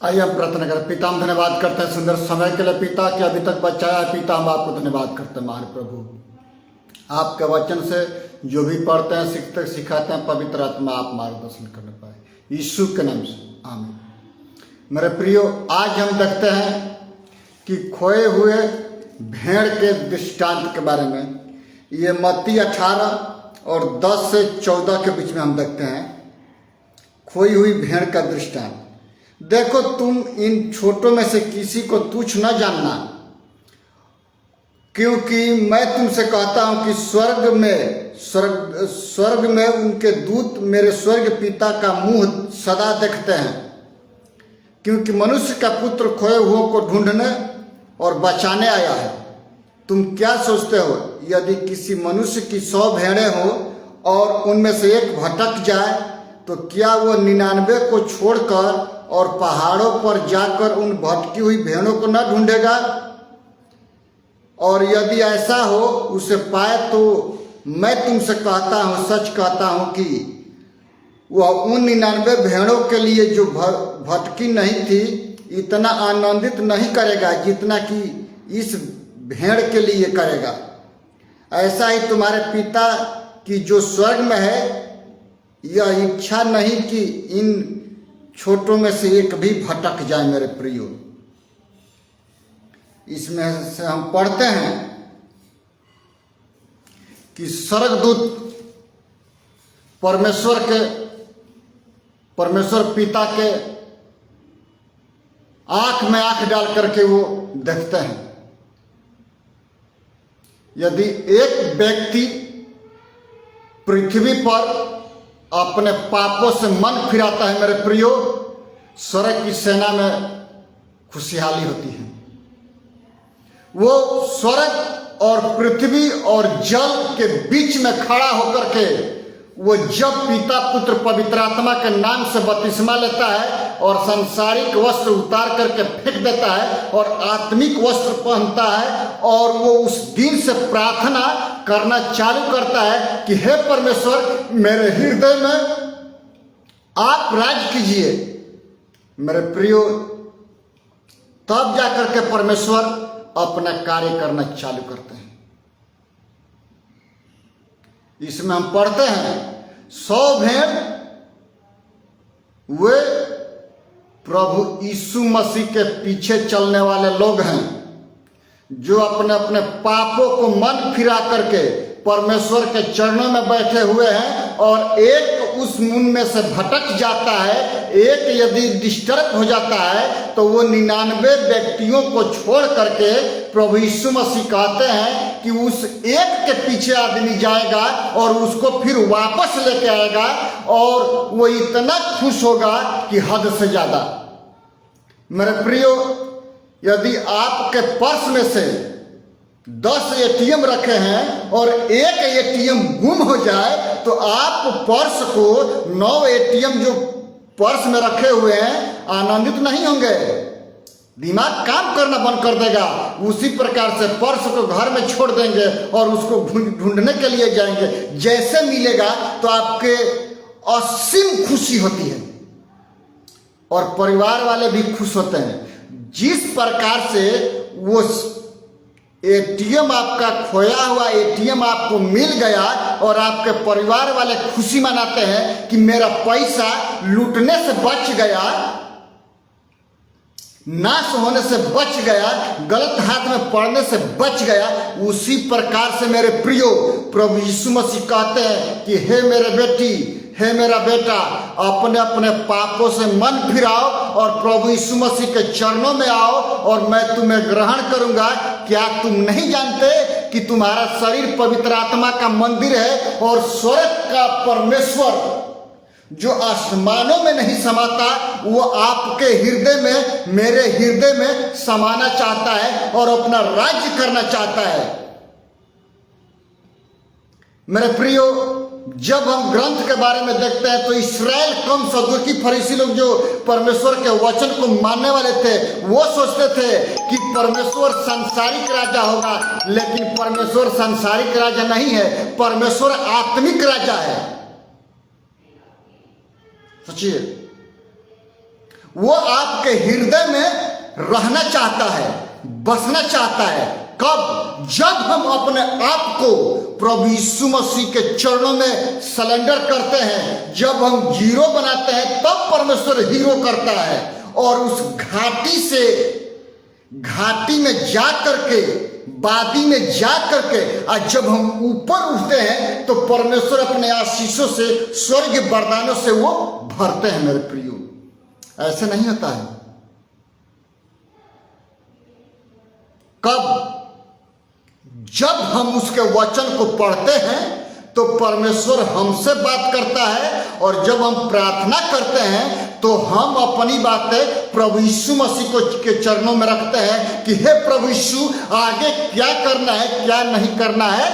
आइए हम प्रार्थना करें। पिता, हम धन्यवाद करते हैं सुंदर समय के लिए पिता कि अभी तक बचाया है। पिता, हम आपको धन्यवाद करते हैं महान प्रभु। आपके वचन से जो भी पढ़ते हैं, सीखते सिखाते हैं, पवित्र आत्मा आप मार्गदर्शन करने पाए, यीशु के नाम से आमीन। मेरे प्रियो, आज हम देखते हैं कि खोए हुए भेड़ के दृष्टांत के बारे में। ये मत्ती 18 और 10 से 14 के बीच में हम देखते हैं खोई हुई भेड़ का दृष्टांत। देखो, तुम इन छोटों में से किसी को तुच्छ न जानना, क्योंकि मैं तुमसे कहता हूं कि स्वर्ग में उनके दूत मेरे स्वर्ग पिता का मुंह सदा देखते हैं। क्योंकि मनुष्य का पुत्र खोए हुओं को ढूंढने और बचाने आया है। तुम क्या सोचते हो, यदि किसी मनुष्य की 100 भेड़ें हो और उनमें से एक भटक जाए, तो क्या वो 99 को छोड़कर और पहाड़ों पर जाकर उन भटकी हुई भेड़ों को न ढूंढेगा? और यदि ऐसा हो उसे पाए, तो मैं तुमसे कहता हूं, सच कहता हूं कि वह उन 99 भेड़ों के लिए जो भटकी नहीं थी इतना आनंदित नहीं करेगा जितना कि इस भेड़ के लिए करेगा। ऐसा ही तुम्हारे पिता की जो स्वर्ग में है, यह इच्छा नहीं कि इन छोटों में से एक भी भटक जाए। मेरे प्रियो, इसमें से हम पढ़ते हैं कि स्वर्गदूत परमेश्वर पिता के आंख में आंख डाल करके वो देखते हैं। यदि एक व्यक्ति पृथ्वी पर अपने पापों से मन फिराता है, मेरे प्रियो, स्वर्ग की सेना में खुशहाली होती है। वो स्वर्ग और पृथ्वी और जल के बीच में खड़ा होकर के वो जब पिता पुत्र पवित्र आत्मा के नाम से बपतिस्मा लेता है और सांसारिक वस्त्र उतार करके फेंक देता है और आत्मिक वस्त्र पहनता है, और वो उस दिन से प्रार्थना करना चालू करता है कि हे परमेश्वर, मेरे हृदय में आप राज कीजिए। मेरे प्रियो, तब जाकर के परमेश्वर अपना कार्य करना चालू करते हैं। इसमें हम पढ़ते हैं 100 भेड़ वे प्रभु यीशु मसीह के पीछे चलने वाले लोग हैं, जो अपने अपने पापों को मन फिरा करके परमेश्वर के चरणों में बैठे हुए हैं। और एक उस उनमें से भटक जाता है, एक यदि डिस्टर्ब हो जाता है, तो वो 99 व्यक्तियों को छोड़ करके प्रभु यीशु मसीह कहते हैं कि उस एक के पीछे आदमी जाएगा और उसको फिर वापस लेके आएगा, और वो इतना खुश होगा कि हद से ज्यादा। मेरे प्रियो, यदि आपके पर्स में से 10 ATM रखे हैं और एक ATM गुम हो जाए, तो आप पर्स को 9 ATM जो पर्स में रखे हुए हैं आनंदित नहीं होंगे। दिमाग काम करना बंद कर देगा। उसी प्रकार से पर्स को घर में छोड़ देंगे और उसको ढूंढने के लिए जाएंगे। जैसे मिलेगा तो आपके असीम खुशी होती है और परिवार वाले भी खुश होते हैं। जिस प्रकार से वो ATM आपका खोया हुआ ATM आपको मिल गया और आपके परिवार वाले खुशी मनाते हैं कि मेरा पैसा लूटने से बच गया, नाश होने से बच गया, गलत हाथ में पड़ने से बच गया। उसी प्रकार से मेरे प्रियो, प्रभु यीशु मसीह कहते हैं कि हे मेरे बेटी, हे मेरा बेटा, अपने अपने पापों से मन फिराओ और प्रभु यीशु मसीह के चरणों में आओ और मैं तुम्हें ग्रहण करूंगा। क्या तुम नहीं जानते कि तुम्हारा शरीर पवित्र आत्मा का मंदिर है और स्वर्ग का परमेश्वर जो आसमानों में नहीं समाता, वो आपके हृदय में, मेरे हृदय में समाना चाहता है और अपना राज्य करना चाहता है। मेरे प्रियो, जब हम ग्रंथ के बारे में देखते हैं तो इस्राएल कम सदुकी फरीसी लोग जो परमेश्वर के वचन को मानने वाले थे, वो सोचते थे कि परमेश्वर सांसारिक राजा होगा, लेकिन परमेश्वर सांसारिक राजा नहीं है, परमेश्वर आत्मिक राजा है। सोचिए, वो आपके हृदय में रहना चाहता है, बसना चाहता है। कब? जब हम अपने आप को प्रभु यीशु मसीह के चरणों में सरेंडर करते हैं, जब हम जीरो बनाते हैं, तब परमेश्वर हीरो करता है। और उस घाटी में जा करके, वादी में जा करके, और जब हम ऊपर उठते हैं तो परमेश्वर अपने आशीषों से, स्वर्ग वरदानों से वो भरते हैं मेरे प्रियो। ऐसे नहीं होता है। कब? जब हम उसके वचन को पढ़ते हैं तो परमेश्वर हमसे बात करता है, और जब हम प्रार्थना करते हैं तो हम अपनी बातें प्रभु यीशु मसीह को के चरणों में रखते हैं कि हे प्रभु यीशु, आगे क्या करना है, क्या नहीं करना है।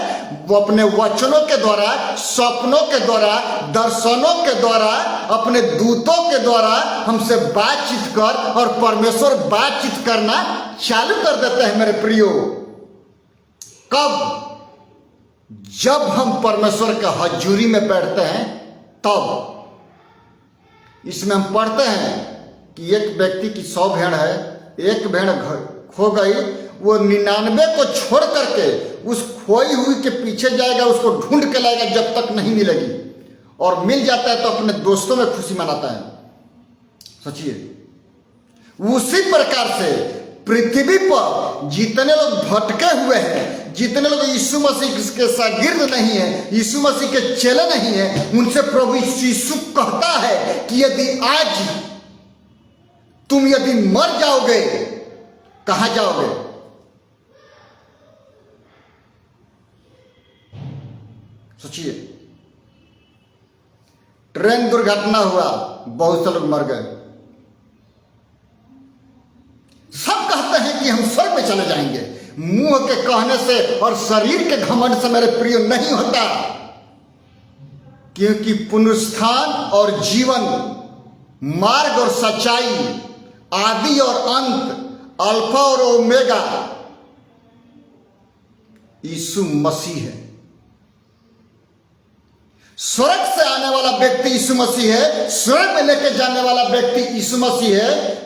वो अपने वचनों के द्वारा, सपनों के द्वारा, दर्शनों के द्वारा, अपने दूतों के द्वारा हमसे बातचीत कर, और परमेश्वर बातचीत करना चालू कर देते हैं मेरे प्रियो। कब? जब हम परमेश्वर के हजूरी में बैठते हैं तब। इसमें हम पढ़ते हैं कि एक व्यक्ति की 100 भेड़ है, एक भेड़ खो गई, वो 99 को छोड़ करके उस खोई हुई के पीछे जाएगा, उसको ढूंढ के लाएगा जब तक नहीं मिलेगी, और मिल जाता है तो अपने दोस्तों में खुशी मनाता है। सोचिए, उसी प्रकार से पृथ्वी पर जितने लोग भटके हुए हैं, जितने लोग यीशु मसीह के शागिर्द नहीं है, यीशु मसीह के चेले नहीं है, उनसे प्रभु यीशु कहता है कि यदि आज तुम यदि मर जाओगे, कहां जाओगे? सोचिए, ट्रेन दुर्घटना हुआ, बहुत से लोग मर गए। सब कहते हैं कि हम स्वर्ग में चले जाएंगे। मुंह के कहने से और शरीर के घमंड से मेरे प्रिय नहीं होता, क्योंकि पुनरुत्थान और जीवन, मार्ग और सच्चाई, आदि और अंत, अल्फा और ओमेगा यीशु मसीह है। स्वर्ग से आने वाला व्यक्ति यीशु मसीह है, स्वर्ग में लेके जाने वाला व्यक्ति यीशु मसीह है।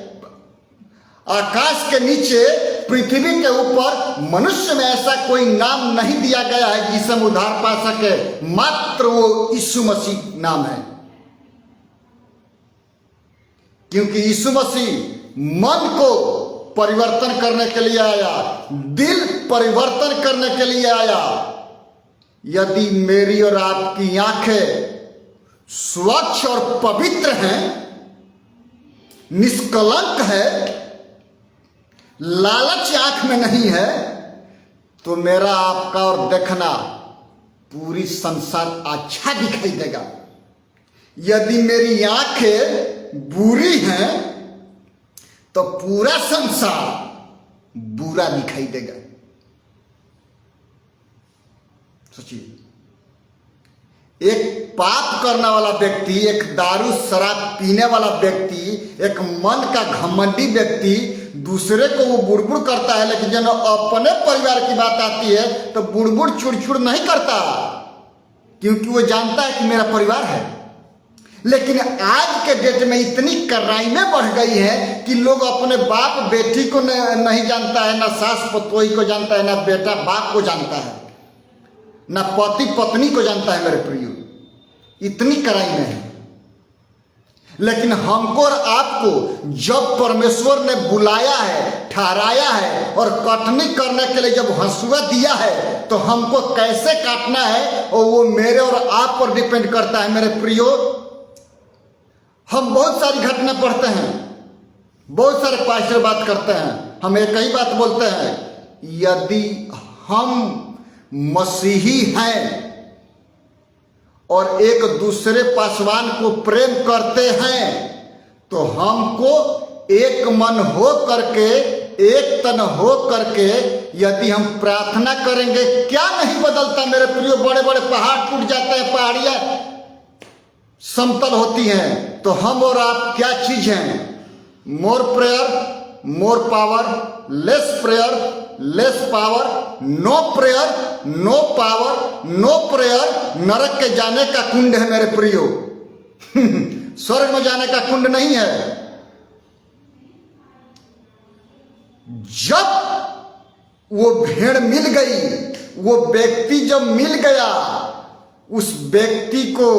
आकाश के नीचे, पृथ्वी के ऊपर मनुष्य में ऐसा कोई नाम नहीं दिया गया है जिससे हम उद्धार पा सके, मात्र वो यीशु मसीह नाम है। क्योंकि यीशु मसीह मन को परिवर्तन करने के लिए आया, दिल परिवर्तन करने के लिए आया। यदि मेरी और आपकी आंखें स्वच्छ और पवित्र हैं, निष्कलंक है, लालच आंख में नहीं है, तो मेरा आपका और देखना पूरी संसार अच्छा दिखाई देगा। यदि मेरी आंखें बुरी हैं तो पूरा संसार बुरा दिखाई देगा। सोचिए, एक पाप करने वाला व्यक्ति, एक दारू शराब पीने वाला व्यक्ति, एक मन का घमंडी व्यक्ति दूसरे को वो बुड़बुड़ करता है, लेकिन जब अपने परिवार की बात आती है तो बुड़बुड़ चुड़चुड़ नहीं करता, क्योंकि वो जानता है कि मेरा परिवार है। लेकिन आज के डेट में इतनी कराइमें बढ़ गई है कि लोग अपने बाप बेटी को नहीं जानता है, ना सास पतोही को जानता है, ना बेटा बाप को जानता है, ना पति पत्नी को जानता है मेरे प्रियो। इतनी कराइमें है। लेकिन हमको और आपको जब परमेश्वर ने बुलाया है, ठहराया है, और कटनी करने के लिए जब हंसुआ दिया है, तो हमको कैसे काटना है और वो मेरे और आप पर डिपेंड करता है मेरे प्रियो। हम बहुत सारी घटना पढ़ते हैं, बहुत सारे पास्टर बात करते हैं, हम एक ही बात बोलते हैं, यदि हम मसीही हैं और एक दूसरे पासवान को प्रेम करते हैं तो हमको एक मन हो करके, एक तन हो करके यदि हम प्रार्थना करेंगे, क्या नहीं बदलता मेरे प्रियो। बड़े बड़े पहाड़ टूट जाते हैं, पहाड़ियां समतल होती हैं, तो हम और आप क्या चीज हैं? More prayer more power, less prayer less power, no prayer no power, no prayer नरक के जाने का कुंड है मेरे प्रियो। स्वर्ग में जाने का कुंड नहीं है। जब वो भेड़ मिल गई, वो व्यक्ति जब मिल गया, उस व्यक्ति को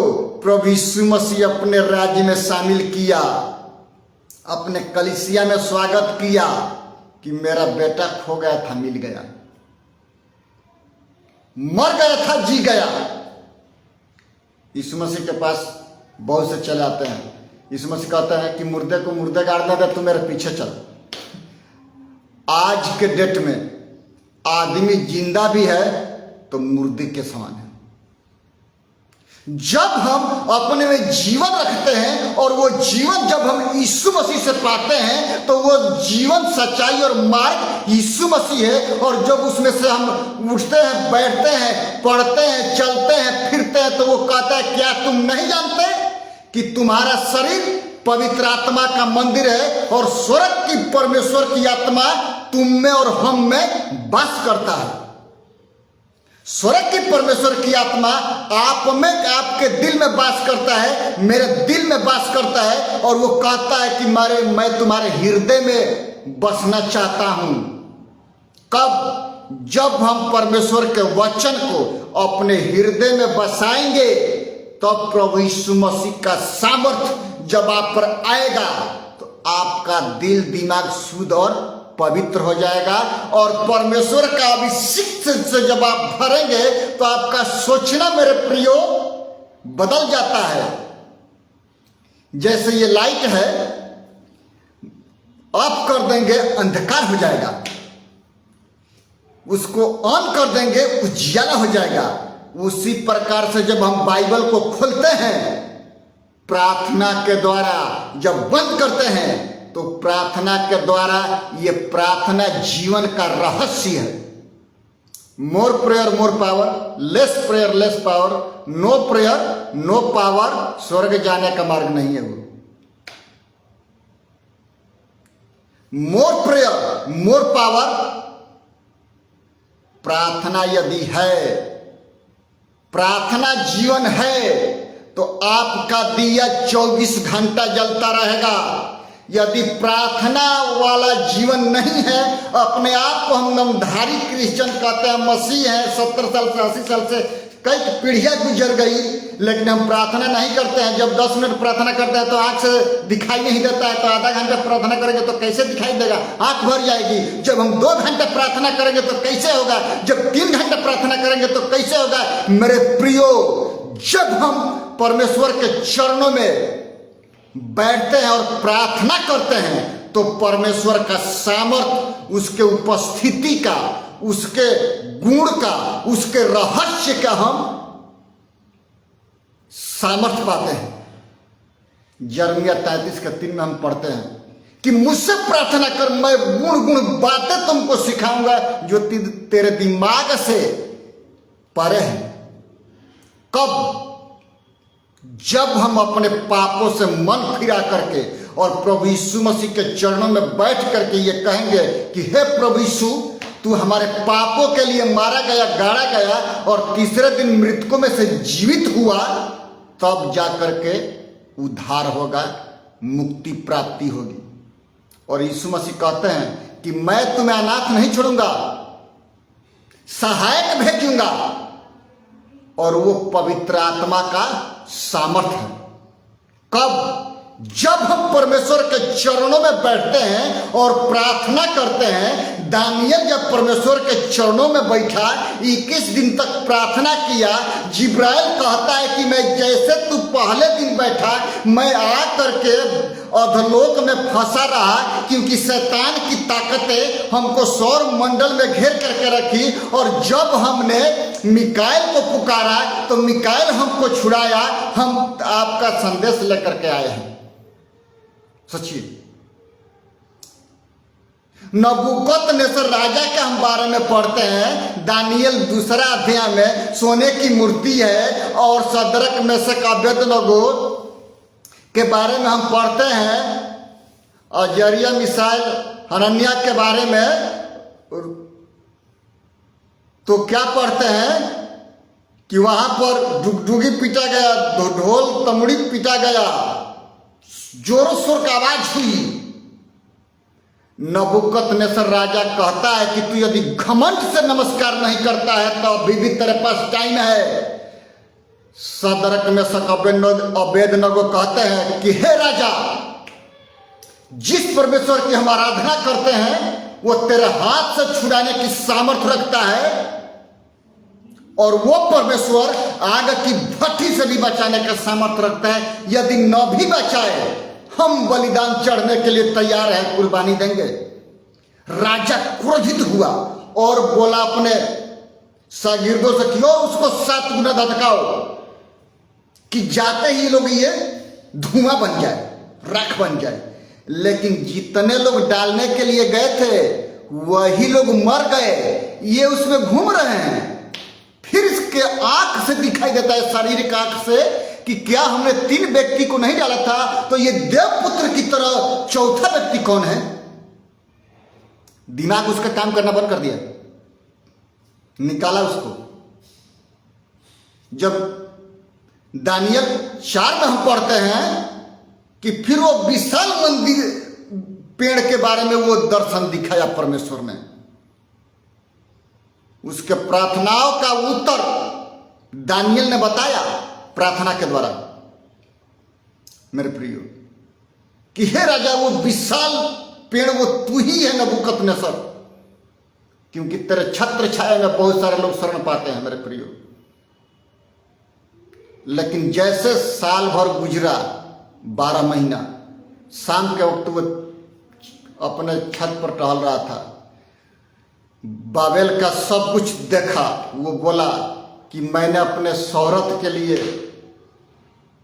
प्रभु यीशु मसीह अपने राज्य में शामिल किया, अपने कलीसिया में स्वागत किया कि मेरा बेटा खो गया था, मिल गया, मर गया था, जी गया। यीशु मसीह के पास बहुत से चले आते हैं। यीशु मसीह कहते हैं कि मुर्दे को मुर्दे गाड़ने दे, तू मेरे पीछे चल। आज के डेट में आदमी जिंदा भी है तो मुर्दे के समान है। जब हम अपने में जीवन रखते हैं और वो जीवन जब हम यीशु मसीह से पाते हैं तो वो जीवन, सच्चाई और मार्ग यीशु मसीह है। और जब उसमें से हम उठते हैं, बैठते हैं, पढ़ते हैं, चलते हैं, फिरते हैं, तो वो कहता है क्या तुम नहीं जानते कि तुम्हारा शरीर पवित्र आत्मा का मंदिर है और स्वर्ग की परमेश्वर की आत्मा तुम में और हम में वास करता है। स्वर्ग की परमेश्वर की आत्मा आप में, आपके दिल में वास करता है, मेरे दिल में वास करता है। और वो कहता है कि मैं तुम्हारे हृदय में बसना चाहता हूं। कब? जब हम परमेश्वर के वचन को अपने हृदय में बसाएंगे, तब प्रभु यीशु मसीह का सामर्थ्य जब आप पर आएगा तो आपका दिल दिमाग शुद्ध और पवित्र हो जाएगा। और परमेश्वर का अभिषेक से जब आप भरेंगे तो आपका सोचना, मेरे प्रियो, बदल जाता है। जैसे ये लाइट है, ऑफ कर देंगे अंधकार हो जाएगा, उसको ऑन कर देंगे उजियाला हो जाएगा। उसी प्रकार से जब हम बाइबल को खोलते हैं, प्रार्थना के द्वारा जब बंद करते हैं, तो प्रार्थना के द्वारा, ये प्रार्थना जीवन का रहस्य है। More prayer more power, less prayer less power, no prayer no power, स्वर्ग जाने का मार्ग नहीं है वो। मोर प्रेयर मोर पावर, प्रार्थना यदि है, प्रार्थना जीवन है, तो आपका दिया 24 घंटा जलता रहेगा। यदि प्रार्थना वाला जीवन नहीं है, अपने आप को हम नामधारी क्रिश्चियन कहते हैं, मसीह हैं, 70 साल से 80 साल से कई पीढ़ियां गुजर गई, लेकिन हम प्रार्थना नहीं करते हैं। जब 10 मिनट प्रार्थना करते हैं तो आंख से दिखाई नहीं देता है, तो आधा घंटा प्रार्थना करेंगे तो कैसे दिखाई देगा? आंख भर जाएगी। जब हम 2 घंटे प्रार्थना करेंगे तो कैसे होगा? जब 3 घंटे प्रार्थना करेंगे तो कैसे होगा? मेरे प्रियो, जब हम परमेश्वर के चरणों में बैठते हैं और प्रार्थना करते हैं, तो परमेश्वर का सामर्थ, उसके उपस्थिति का, उसके गुण का, उसके रहस्य का हम सामर्थ पाते हैं। यिर्मयाह 33:3 में हम पढ़ते हैं कि मुझसे प्रार्थना कर, मैं गुण गुण बातें तुमको सिखाऊंगा जो तेरे दिमाग से परे है। कब? जब हम अपने पापों से मन फिरा करके और प्रभु यीशु मसीह के चरणों में बैठ करके ये कहेंगे कि हे प्रभु यीशु, तू हमारे पापों के लिए मारा गया, गाड़ा गया और तीसरे दिन मृतकों में से जीवित हुआ, तब जाकर के उद्धार होगा, मुक्ति प्राप्ति होगी। और यीशु मसीह कहते हैं कि मैं तुम्हें अनाथ नहीं छोड़ूंगा, सहायक भेजूंगा। और वो पवित्र आत्मा का सामर्थ्य है। कब? जब हम परमेश्वर के चरणों में बैठते हैं और प्रार्थना करते हैं। दानियल जब परमेश्वर के चरणों में बैठा, 21 दिन तक प्रार्थना किया, जिब्राइल कहता है कि मैं जैसे तू पहले दिन बैठा, मैं आ करके अधोलोक में फंसा रहा, क्योंकि शैतान की ताकतें हमको सौर मंडल में घेर करके रखी। और जब हमने मिकाएल को पुकारा तो मिकाएल हमको छुड़ाया। हम आपका संदेश लेकर के आए हैं। सोचिए, नबूकदनेस्सर राजा के हम बारे में पढ़ते हैं, दानियल 2 अध्याय में सोने की मूर्ति है। और सदरक मेशक अबेदनगो के बारे में हम पढ़ते हैं, अजरिया मिसाइल हनन्याह के बारे में। तो क्या पढ़ते हैं कि वहां पर डुगडुगी पीटा गया, ढोल तमड़ी पीटा गया, जोरों शोर की आवाज हुई। नबूकदनेस्सर राजा कहता है कि तू यदि घमंड से नमस्कार नहीं करता है तो अभी भी तेरे पास टाइम है। सदरक मेशक अबेदनगो कहते हैं कि हे राजा, जिस परमेश्वर की हम आराधना करते हैं वो तेरे हाथ से छुड़ाने की सामर्थ्य रखता है, और वो परमेश्वर आग की भट्टी से भी बचाने का सामर्थ्य रखता है। यदि न भी बचाए, हम बलिदान चढ़ने के लिए तैयार हैं, कुर्बानी देंगे। राजा क्रोधित हुआ और बोला अपने शागिर्दों से कि उसको 7 गुना धधकाओ कि जाते ही लोग ये धुआं बन जाए, राख बन जाए। लेकिन जितने लोग डालने के लिए गए थे वही लोग मर गए, ये उसमें घूम रहे हैं। फिर इसके आंख से दिखाई देता है, शारीरिक आंख से, कि क्या हमने 3 व्यक्ति को नहीं डाला था, तो ये देवपुत्र की तरह चौथा व्यक्ति कौन है? दिमाग उसका काम करना बंद कर दिया, निकाला उसको। जब दानियल 4 में हम पढ़ते हैं कि फिर वो विशाल मंदिर पेड़ के बारे में वो दर्शन दिखाया परमेश्वर ने, उसके प्रार्थनाओं का उत्तर दानियल ने बताया प्रार्थना के द्वारा, मेरे प्रियो, कि हे राजा, वो विशाल पेड़ वो तू ही है नबूकदनेस्सर, क्योंकि तेरे छत्र छाया में बहुत सारे लोग शरण पाते हैं, मेरे प्रियो। लेकिन जैसे साल भर गुजरा, 12 महीना, शाम के वक्त वो अपने छत पर टहल रहा था, बाबेल का सब कुछ देखा। वो बोला कि मैंने अपने शोहरत के लिए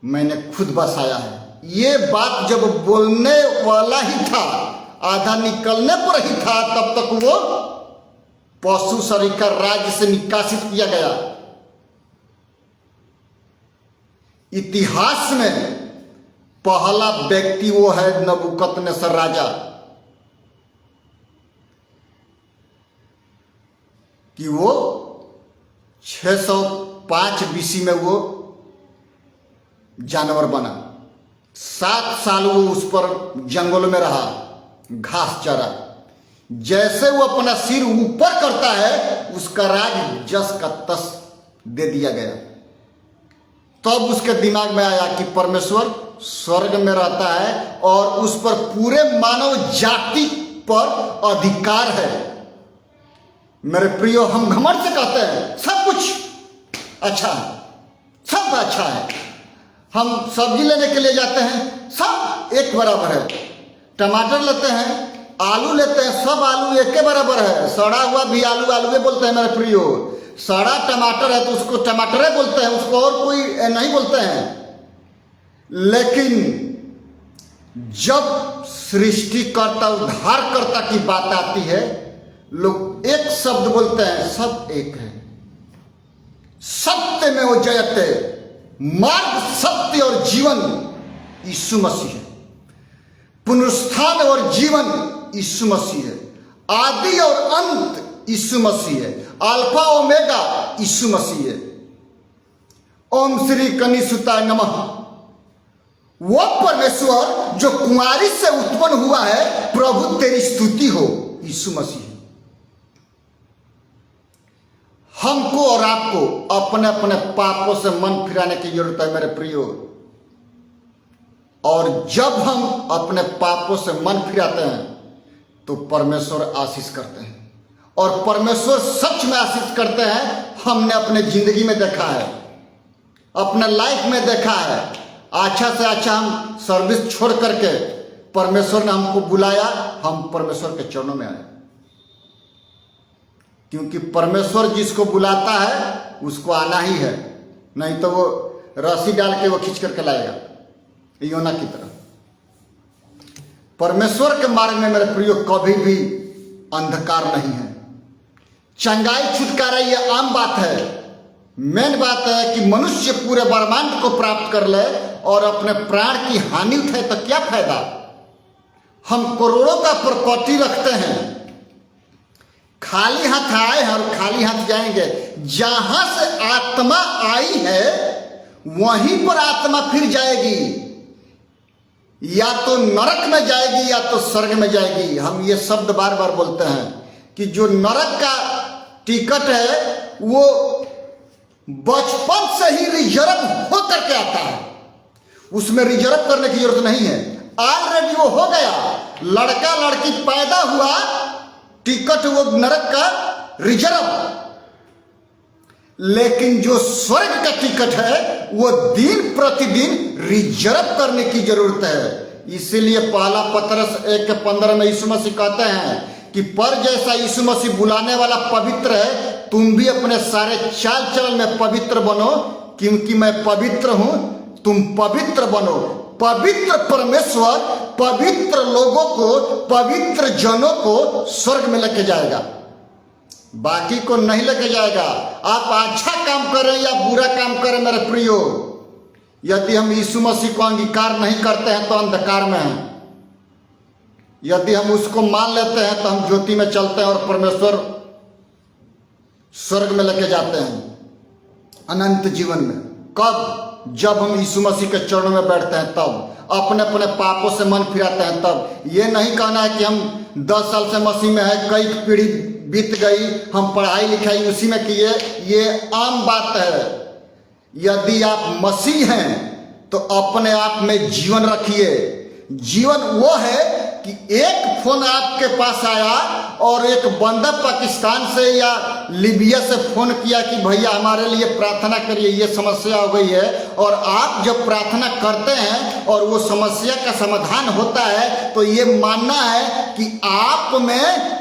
मैंने खुद बसाया है। ये बात जब बोलने वाला ही था, आधा निकलने पर ही था, तब तक वो पशु शरीर का राज्य से निकासित किया गया। इतिहास में पहला व्यक्ति वो है नबूकदनेस्सर राजा, कि वो 605 BC में वो जानवर बना। 7 साल वो उस पर जंगल में रहा, घास चरा। जैसे वो अपना सिर ऊपर करता है, उसका राज जस का तस दे दिया गया। तब उसके दिमाग में आया कि परमेश्वर स्वर्ग में रहता है और उस पर पूरे मानव जाति पर अधिकार है। मेरे प्रियो, हम घमंड से कहते हैं सब कुछ अच्छा है, सब अच्छा है। हम सब्जी लेने के लिए जाते हैं, सब एक बराबर है। टमाटर लेते हैं, आलू लेते हैं, सब आलू एक के बराबर है। सड़ा हुआ भी आलू आलूए बोलते हैं, मेरे प्रियो। सड़ा टमाटर है तो उसको टमाटरे बोलते हैं, उसको और कोई नहीं बोलते हैं। लेकिन जब सृष्टिकर्ता उद्धारकर्ता की बात आती है, लोग एक शब्द बोलते हैं, सब एक है। सत्य में वो जयते, मार्ग, सत्य और जीवन यीशु मसीह है। पुनरुत्थान और जीवन यीशु मसीह है। आदि और अंत यीशु मसीह है। अल्फा ओमेगा यीशु मसीह है। ओम श्री कनिसुताय नमः। वो परमेश्वर जो कुंवारी से उत्पन्न हुआ है, प्रभु तेरी स्तुति हो, यीशु मसीह। हमको और आपको अपने अपने पापों से मन फिराने की जरूरत है, मेरे प्रियो। और जब हम अपने पापों से मन फिराते हैं तो परमेश्वर आशीष करते हैं, और परमेश्वर सच में आशीष करते हैं। हमने अपने जिंदगी में देखा है, अपने लाइफ में देखा है। अच्छा से अच्छा हम सर्विस छोड़ करके परमेश्वर ने हमको बुलाया, हम परमेश्वर के चरणों में आए, क्योंकि परमेश्वर जिसको बुलाता है उसको आना ही है, नहीं तो वो रस्सी डाल के वो खींच करके लाएगा, योना की तरह। परमेश्वर के मार्ग में, मेरे प्रियो, कभी भी अंधकार नहीं है। चंगाई छुटकारा ये आम बात है। मेन बात है कि मनुष्य पूरे ब्रह्मांड को प्राप्त कर ले और अपने प्राण की हानि उठाए तो क्या फायदा। हम करोड़ों का प्रॉपर्टी रखते हैं, खाली हाथ आए हैं और खाली हाथ जाएंगे। जहां से आत्मा आई है वहीं पर आत्मा फिर जाएगी। या तो नरक में जाएगी या तो स्वर्ग में जाएगी। हम ये शब्द बार बार बोलते हैं कि जो नरक का टिकट है वो बचपन से ही रिजर्व होकर के आता है, उसमें रिजर्व करने की जरूरत नहीं है, ऑलरेडी वो हो गया। लड़का लड़की पैदा हुआ, टिकट वो नरक का रिजर्व। लेकिन जो स्वर्ग का टिकट है वो दिन प्रतिदिन रिजर्व करने की जरूरत है। इसीलिए पहला पतरस 1:15 में यीशु मसीह कहते हैं कि पर जैसा यीशु मसीह बुलाने वाला पवित्र है, तुम भी अपने सारे चाल चलन में पवित्र बनो, क्योंकि मैं पवित्र हूं, तुम पवित्र बनो। पवित्र परमेश्वर पवित्र लोगों को, पवित्र जनों को स्वर्ग में लेके जाएगा, बाकी को नहीं लेके जाएगा। आप अच्छा काम करें या बुरा काम करें मेरे प्रियो, यदि हम यीशु मसीह को अंगीकार नहीं करते हैं तो अंधकार में हैं। यदि हम उसको मान लेते हैं तो हम ज्योति में चलते हैं और परमेश्वर स्वर्ग में लेके जाते हैं अनंत जीवन में। कब? जब हम यीशु मसीह के चरणों में बैठते हैं, तब अपने अपने पापों से मन फिराते हैं तब। ये नहीं कहना है कि हम 10 साल से मसीह में है, कई पीढ़ी बीत गई, हम पढ़ाई लिखाई उसी में किए, ये आम बात है। यदि आप मसीह हैं तो अपने आप में जीवन रखिए। जीवन वो है कि एक फोन आपके पास आया और एक बंदा पाकिस्तान से या लीबिया से फोन किया कि भैया हमारे लिए प्रार्थना करिए, ये समस्या हो गई है, और आप जब प्रार्थना करते हैं और वो समस्या का समाधान होता है तो ये मानना है कि आप में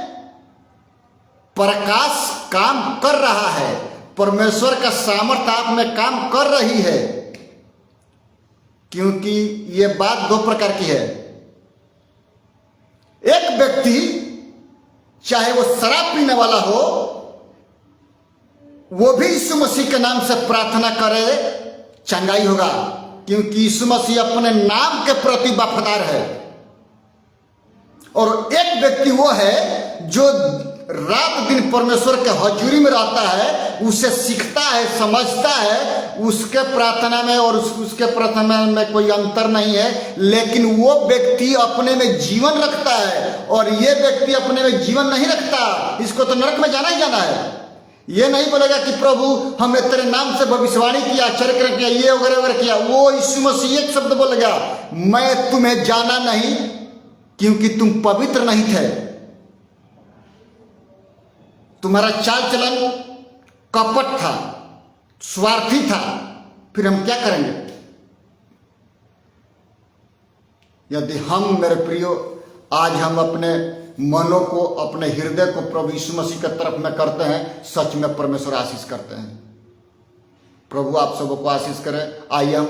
प्रकाश काम कर रहा है, परमेश्वर का सामर्थ्य आप में काम कर रही है। क्योंकि ये बात दो प्रकार की है। एक व्यक्ति चाहे वो शराब पीने वाला हो, वो भी यीशु मसीह के नाम से प्रार्थना करे, चंगाई होगा, क्योंकि यीशु मसीह अपने नाम के प्रति वफादार है। और एक व्यक्ति वो है जो रात दिन परमेश्वर के हजूरी में रहता है, उसे सीखता है, समझता है, उसके प्रार्थना में और उसके प्रार्थना में कोई अंतर नहीं है। लेकिन वो व्यक्ति अपने में जीवन रखता है और ये व्यक्ति अपने में जीवन नहीं रखता, इसको तो नरक में जाना ही जाना है। ये नहीं बोलेगा कि प्रभु हमने तेरे नाम से भविष्यवाणी किया, आश्चर्य किया, ये वगैरह वगैरह किया। वो यीशु मसीह एक शब्द बोलेगा, मैं तुम्हें जाना नहीं, क्योंकि तुम पवित्र नहीं थे, तुम्हारा चाल चलन कपट था, स्वार्थी था, फिर हम क्या करेंगे? यदि हम मेरे प्रियो आज हम अपने मनों को, अपने हृदय को प्रभु यीशु मसीह की तरफ में करते हैं, सच में परमेश्वर आशीष करते हैं। प्रभु आप सबको आशीष करे। आइए हम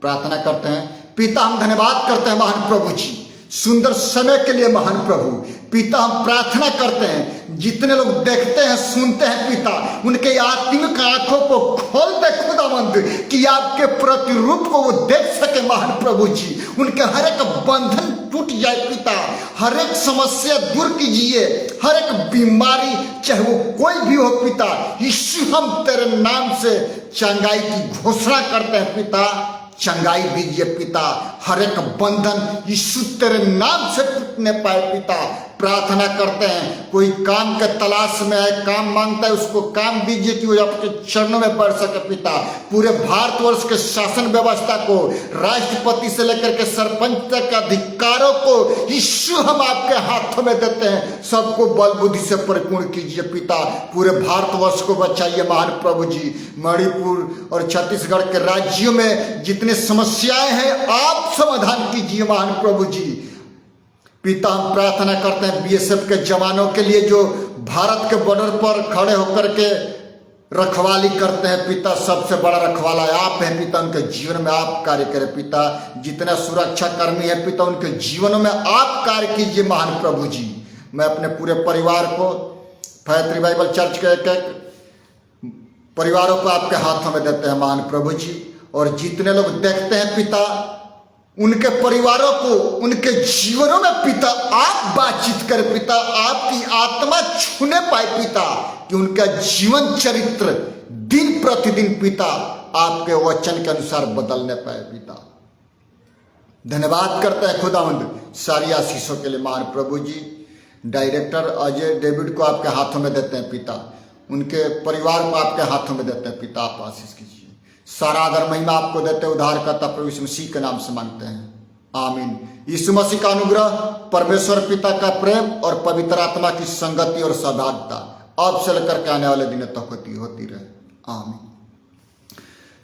प्रार्थना करते हैं। पिता हम धन्यवाद करते हैं महान प्रभु जी, सुंदर समय के लिए महान प्रभु। पिता हम प्रार्थना करते हैं, जितने लोग देखते हैं सुनते हैं पिता, उनके आत्मिक आंखों को खोल दे खुदावंद, कि आपके प्रतिरूप को वो देख सके महान प्रभु जी। उनके हर एक बंधन टूट जाए पिता, हर एक समस्या दूर कीजिए, हर एक बीमारी चाहे वो कोई भी हो पिता, यीशु हम तेरे नाम से चंगाई की घोषणा करते हैं पिता। चंगाई दीजिए पिता, हर एक बंधन यीशु तेरे नाम से टूटने पाए पिता। प्रार्थना करते हैं, कोई काम के तलाश में है, काम मांगता है, उसको काम दीजिए कि वो आपके चरणों में बढ़ सके पिता। पूरे भारतवर्ष के शासन व्यवस्था को, राष्ट्रपति से लेकर के सरपंच तक के अधिकारों को यीशु हम आपके हाथों में देते हैं। सबको बल बुद्धि से परिपूर्ण कीजिए पिता। पूरे भारतवर्ष को बचाइए महान प्रभु जी। मणिपुर और छत्तीसगढ़ के राज्यों में जितने समस्याएं हैं आप समाधान कीजिए महान प्रभु जी। पिता हम प्रार्थना करते हैं बीएसएफ के जवानों के लिए जो भारत के बॉर्डर पर खड़े होकर के रखवाली करते हैं पिता। सबसे बड़ा रखवाला आप हैं पिता, उनके जीवन में आप कार्य करें पिता। जितने सुरक्षा कर्मी हैं पिता, उनके जीवनों में आप कार्य कीजिए महान प्रभु जी। मैं अपने पूरे परिवार को, फैथ रिवाइवल चर्च के परिवारों को आपके हाथों में देते हैं महान प्रभु जी। और जितने लोग देखते हैं पिता, उनके परिवारों को, उनके जीवनों में पिता आप बातचीत करें पिता, आपकी आत्मा छूने पाए पिता, कि उनका जीवन चरित्र दिन प्रतिदिन पिता आपके वचन के अनुसार बदलने पाए पिता। धन्यवाद करते हैं खुदावंद सारी आशीषों के लिए। महान प्रभु जी, डायरेक्टर अजय डेविड को आपके हाथों में देते हैं पिता, उनके परिवार को आपके हाथों में देते हैं पिता, आप आशीष कीजिए। सारा आदर महिमा आपको देते उद्धारकर्ता प्रभु यीशु मसीह के नाम से मांगते हैं, आमीन। यीशु मसीह का अनुग्रह, परमेश्वर पिता का प्रेम और पवित्र आत्मा की संगति और सहभागिता अब से लेकर के आने वाले दिनों तक होती रहे, आमीन।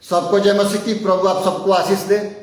सबको जय मसीह की। प्रभु आप सबको आशीष दे।